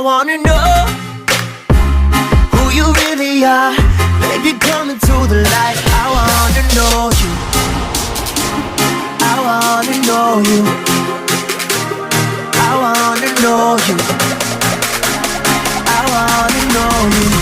wanna know who you really are. Baby, come into the light. I wanna know you. I wanna know you. I wanna know you. I wanna know you.